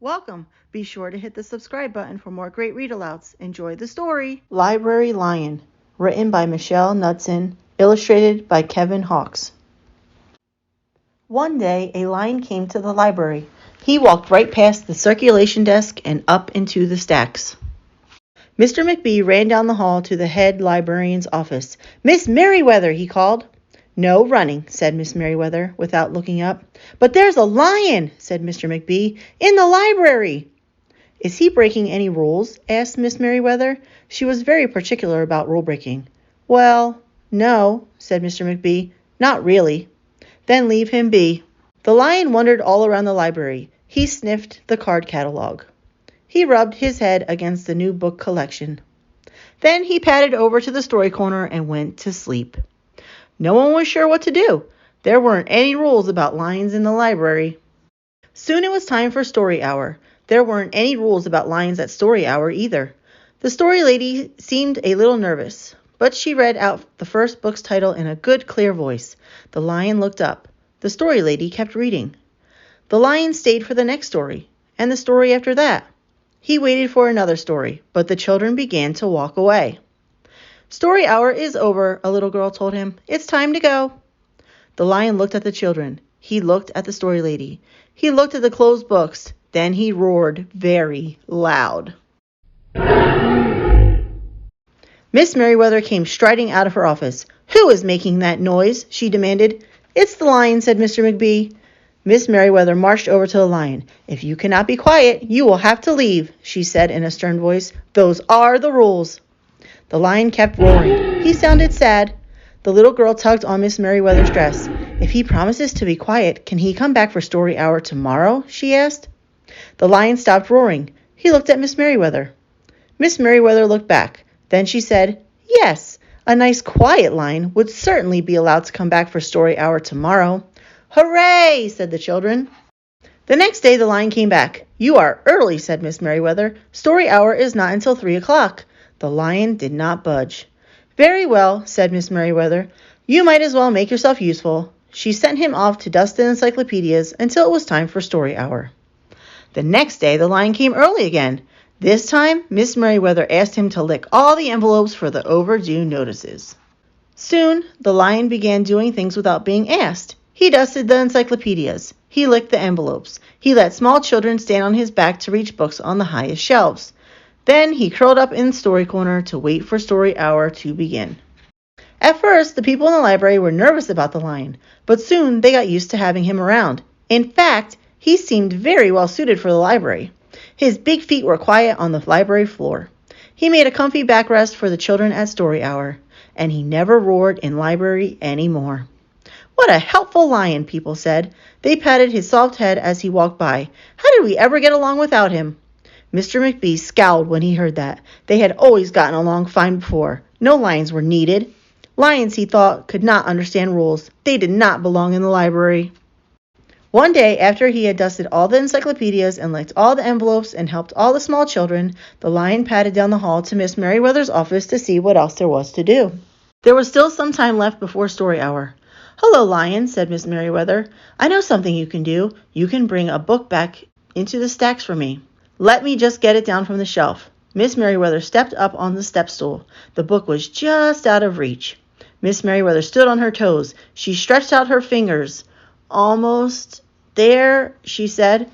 Welcome. Be sure to hit the subscribe button for more great read-alouds. Enjoy the story. Library Lion, written by Michelle Knudsen, illustrated by Kevin Hawkes. One day, a lion came to the library. He walked right past the circulation desk and up into the stacks. Mr. McBee ran down the hall to the head librarian's office. "Miss Merriweather," he called. "No running," said Miss Merriweather, without looking up. "But there's a lion," said Mr. McBee, "in the library." "Is he breaking any rules?" asked Miss Merriweather. She was very particular about rule breaking. "Well, no," said Mr. McBee, "not really." "Then leave him be." The lion wandered all around the library. He sniffed the card catalog. He rubbed his head against the new book collection. Then he padded over to the story corner and went to sleep. No one was sure what to do. There weren't any rules about lions in the library. Soon it was time for story hour. There weren't any rules about lions at story hour either. The story lady seemed a little nervous, but she read out the first book's title in a good, clear voice. The lion looked up. The story lady kept reading. The lion stayed for the next story, and the story after that. He waited for another story, but the children began to walk away. "Story hour is over," a little girl told him. "It's time to go." The lion looked at the children. He looked at the story lady. He looked at the closed books. Then he roared very loud. Miss Merriweather came striding out of her office. "Who is making that noise?" she demanded. "It's the lion," said Mr. McBee. Miss Merriweather marched over to the lion. "If you cannot be quiet, you will have to leave," she said in a stern voice. "Those are the rules." The lion kept roaring. He sounded sad. The little girl tugged on Miss Merriweather's dress. "If he promises to be quiet, can he come back for story hour tomorrow?" she asked. The lion stopped roaring. He looked at Miss Merriweather. Miss Merriweather looked back. Then she said, "Yes, a nice quiet lion would certainly be allowed to come back for story hour tomorrow." "Hooray!" said the children. The next day the lion came back. "You are early," said Miss Merriweather. "Story hour is not until 3 o'clock. The lion did not budge. "Very well," said Miss Merriweather. "You might as well make yourself useful." She sent him off to dust the encyclopedias until it was time for story hour. The next day the lion came early again. This time Miss Merriweather asked him to lick all the envelopes for the overdue notices. Soon the lion began doing things without being asked. He dusted the encyclopedias. He licked the envelopes. He let small children stand on his back to reach books on the highest shelves. Then he curled up in the story corner to wait for story hour to begin. At first, the people in the library were nervous about the lion, but soon they got used to having him around. In fact, he seemed very well suited for the library. His big feet were quiet on the library floor. He made a comfy backrest for the children at story hour, and he never roared in library anymore. "What a helpful lion," people said. They patted his soft head as he walked by. "How did we ever get along without him?" Mr. McBee scowled when he heard that. They had always gotten along fine before. No lions were needed. Lions, he thought, could not understand rules. They did not belong in the library. One day, after he had dusted all the encyclopedias and licked all the envelopes and helped all the small children, the lion padded down the hall to Miss Merriweather's office to see what else there was to do. There was still some time left before story hour. "Hello, lion," said Miss Merriweather. "I know something you can do. You can bring a book back into the stacks for me. Let me just get it down from the shelf." Miss Merriweather stepped up on the step stool. The book was just out of reach. Miss Merriweather stood on her toes. She stretched out her fingers. "Almost there," she said.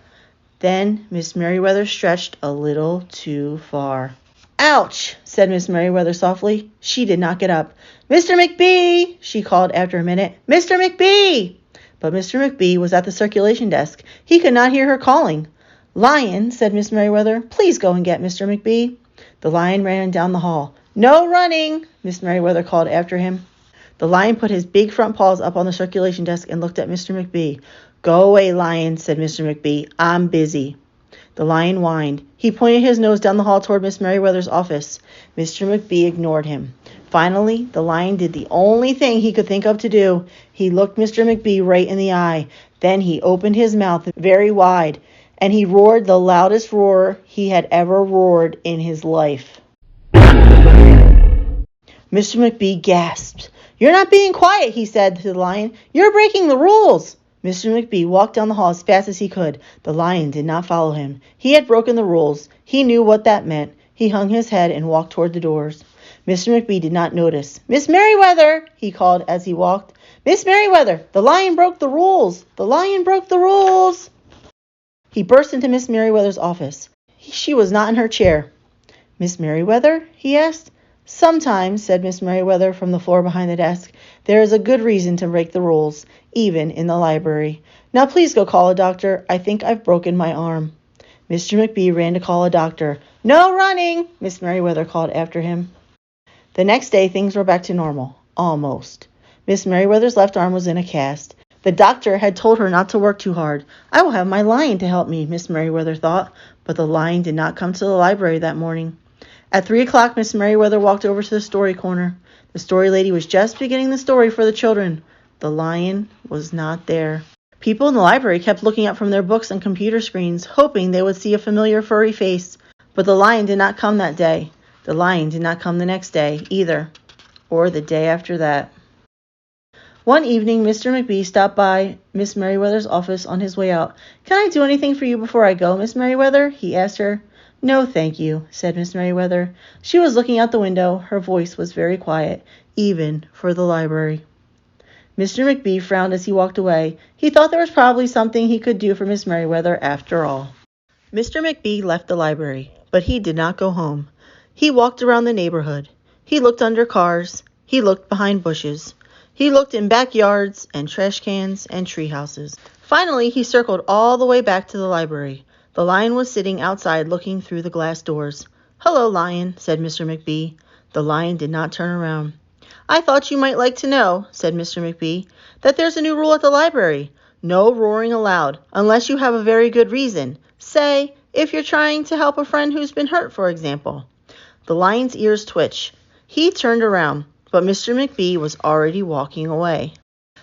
Then Miss Merriweather stretched a little too far. "Ouch," said Miss Merriweather softly. She did not get up. "Mr. McBee," she called after a minute. "Mr. McBee!" But Mr. McBee was at the circulation desk. He could not hear her calling. "Lion," said Miss Merriweather, "please go and get Mr. McBee." The lion ran down the hall. "No running," Miss Merriweather called after him. The lion put his big front paws up on the circulation desk and looked at Mr. McBee. "Go away, lion," said Mr. McBee. "I'm busy." The lion whined. He pointed his nose down the hall toward Miss Merriweather's office. Mr. McBee ignored him. Finally, the lion did the only thing he could think of to do. He looked Mr. McBee right in the eye. Then he opened his mouth very wide, and he roared the loudest roar he had ever roared in his life. Mr. McBee gasped. "You're not being quiet," he said to the lion. "You're breaking the rules." Mr. McBee walked down the hall as fast as he could. The lion did not follow him. He had broken the rules. He knew what that meant. He hung his head and walked toward the doors. Mr. McBee did not notice. "Miss Merriweather," he called as he walked. "Miss Merriweather, the lion broke the rules. The lion broke the rules." He burst into Miss Merriweather's office. She was not in her chair. "Miss Merriweather?" he asked. "Sometimes," said Miss Merriweather from the floor behind the desk, "there is a good reason to break the rules, even in the library. Now please go call a doctor. I think I've broken my arm." Mr. McBee ran to call a doctor. "No running," Miss Merriweather called after him. The next day things were back to normal. Almost. Miss Merriweather's left arm was in a cast. The doctor had told her not to work too hard. "I will have my lion to help me," Miss Merriweather thought. But the lion did not come to the library that morning. At 3 o'clock, Miss Merriweather walked over to the story corner. The story lady was just beginning the story for the children. The lion was not there. People in the library kept looking up from their books and computer screens, hoping they would see a familiar furry face. But the lion did not come that day. The lion did not come the next day, either. Or the day after that. One evening, Mr. McBee stopped by Miss Merriweather's office on his way out. "Can I do anything for you before I go, Miss Merriweather?" he asked her. "No, thank you," said Miss Merriweather. She was looking out the window. Her voice was very quiet, even for the library. Mr. McBee frowned as he walked away. He thought there was probably something he could do for Miss Merriweather after all. Mr. McBee left the library, but he did not go home. He walked around the neighborhood. He looked under cars. He looked behind bushes. He looked in backyards and trash cans and tree houses. Finally, he circled all the way back to the library. The lion was sitting outside looking through the glass doors. "Hello, lion," said Mr. McBee. The lion did not turn around. "I thought you might like to know," said Mr. McBee, "that there's a new rule at the library. No roaring aloud, unless you have a very good reason. Say, if you're trying to help a friend who's been hurt, for example." The lion's ears twitched. He turned around, but Mr. McBee was already walking away.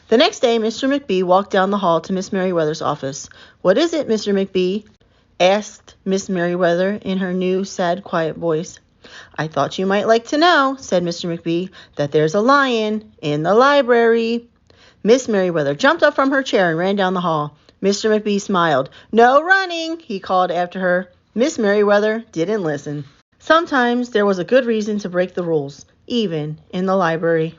The next day, Mr. McBee walked down the hall to Miss Merriweather's office. "What is it, Mr. McBee?" asked Miss Merriweather in her new, sad, quiet voice. "I thought you might like to know," said Mr. McBee, "that there's a lion in the library." Miss Merriweather jumped up from her chair and ran down the hall. Mr. McBee smiled. "No running," he called after her. Miss Merriweather didn't listen. Sometimes there was a good reason to break the rules, even in the library.